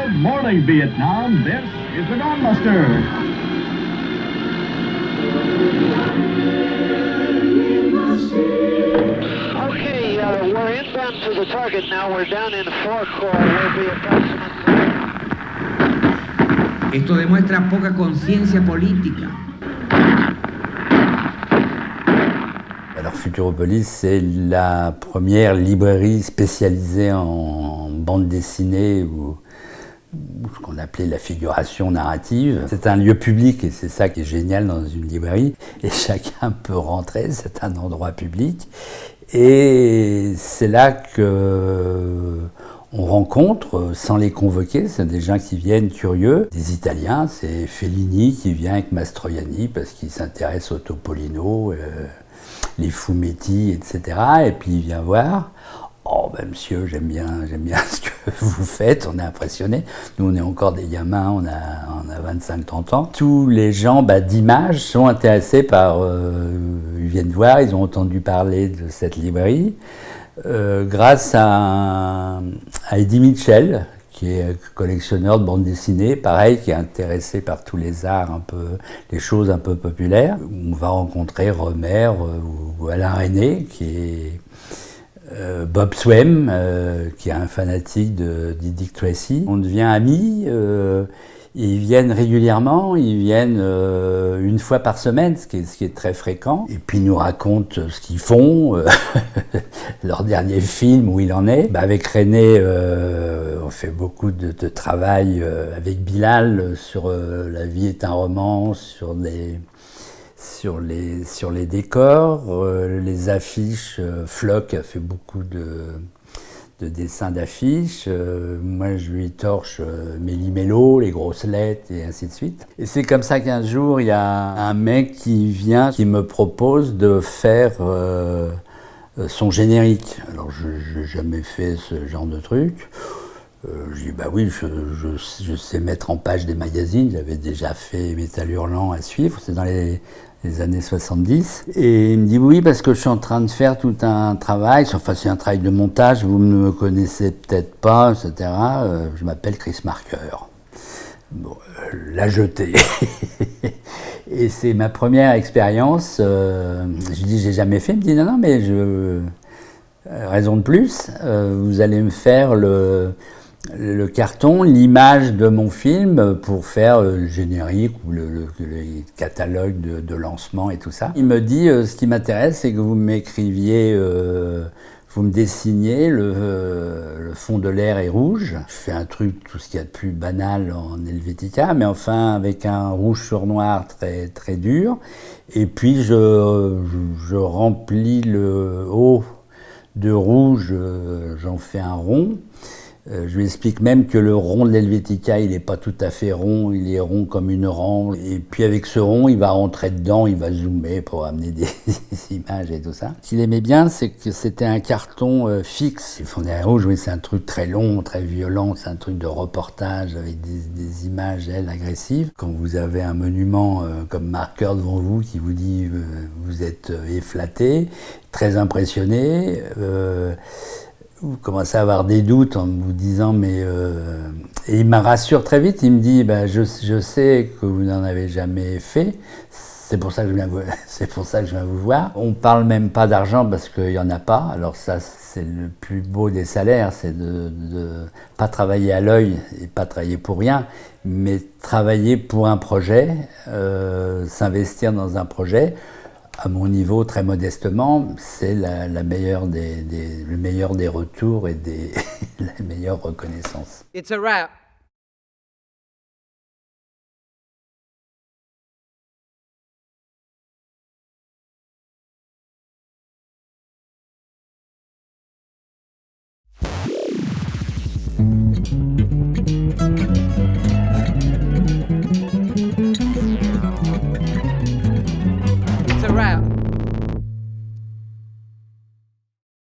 Good morning, Vietnam. This is the Dawnbuster. Okay, we're inbound to the target now. We're down in Fork. We'll be approximately... Esto demuestra poca conciencia política. Alors Futuropolis, c'est la première librairie spécialisée en bande dessinée ou ce qu'on appelait la figuration narrative. C'est un lieu public et c'est ça qui est génial dans une librairie. Et chacun peut rentrer, c'est un endroit public. Et c'est là que on rencontre, sans les convoquer, c'est des gens qui viennent curieux, des Italiens, c'est Fellini qui vient avec Mastroianni parce qu'il s'intéresse au Topolino, les fumetti, etc. Et puis il vient voir. Oh ben monsieur, j'aime bien ce que vous faites, on est impressionnés. Nous on est encore des gamins, on a 25-30 ans. Tous les gens d'image sont intéressés par, ils viennent voir, ils ont entendu parler de cette librairie. Grâce à Eddie Mitchell, qui est collectionneur de bandes dessinées, pareil, qui est intéressé par tous les arts, un peu, les choses un peu populaires. On va rencontrer Romer ou Alain Resnais, qui est Bob Swem, qui est un fanatique de Dick Tracy. On devient amis, ils viennent régulièrement, ils viennent une fois par semaine, ce qui est très fréquent. Et puis ils nous racontent ce qu'ils font, leur dernier film, où il en est. Avec René, on fait beaucoup de travail avec Bilal sur La vie est un roman, sur les décors, les affiches. Flock a fait beaucoup de dessins d'affiches. Moi, je lui torche Méli-Mélo, les grosses lettres et ainsi de suite. Et c'est comme ça qu'un jour, il y a un mec qui vient, qui me propose de faire son générique. Alors, je n'ai jamais fait ce genre de truc. Je dis, oui, je sais mettre en page des magazines. J'avais déjà fait Métal Hurlant à suivre. C'est dans les années 70. Et il me dit, oui, parce que je suis en train de faire tout un travail. Enfin, c'est un travail de montage. Vous ne me connaissez peut-être pas, etc. Je m'appelle Chris Marker. Bon, la jetée. Et c'est ma première expérience. Je dis, j'ai jamais fait. Il me dit, non, mais raison de plus. Vous allez me faire le carton, l'image de mon film pour faire le générique ou le catalogue de lancement et tout ça. Il me dit, ce qui m'intéresse, c'est que vous m'écriviez, vous me dessiniez, le fond de l'air est rouge. Je fais un truc, tout ce qu'il y a de plus banal en Helvetica, mais enfin avec un rouge sur noir très, très dur. Et puis je remplis le haut de rouge, j'en fais un rond. Je lui explique même que le rond de l'Helvetica, il n'est pas tout à fait rond, il est rond comme une orange. Et puis avec ce rond, il va rentrer dedans, il va zoomer pour amener des images et tout ça. Ce qu'il aimait bien, c'est que c'était un carton fixe. Le fond de l'air rouge, oui, c'est un truc très long, très violent, c'est un truc de reportage avec des images, agressives. Quand vous avez un monument comme Marker devant vous qui vous dit vous êtes efflaté, très impressionné, vous commencez à avoir des doutes en vous disant et il me rassure très vite, il me dit je sais que vous n'en avez jamais fait, c'est pour ça que je viens vous voir. On parle même pas d'argent parce qu'il y en a pas. Alors ça, c'est le plus beau des salaires, c'est de pas travailler à l'œil et pas travailler pour rien, mais travailler pour un projet, s'investir dans un projet. À mon niveau, très modestement, c'est le meilleur des retours et la meilleure reconnaissance. It's a wrap.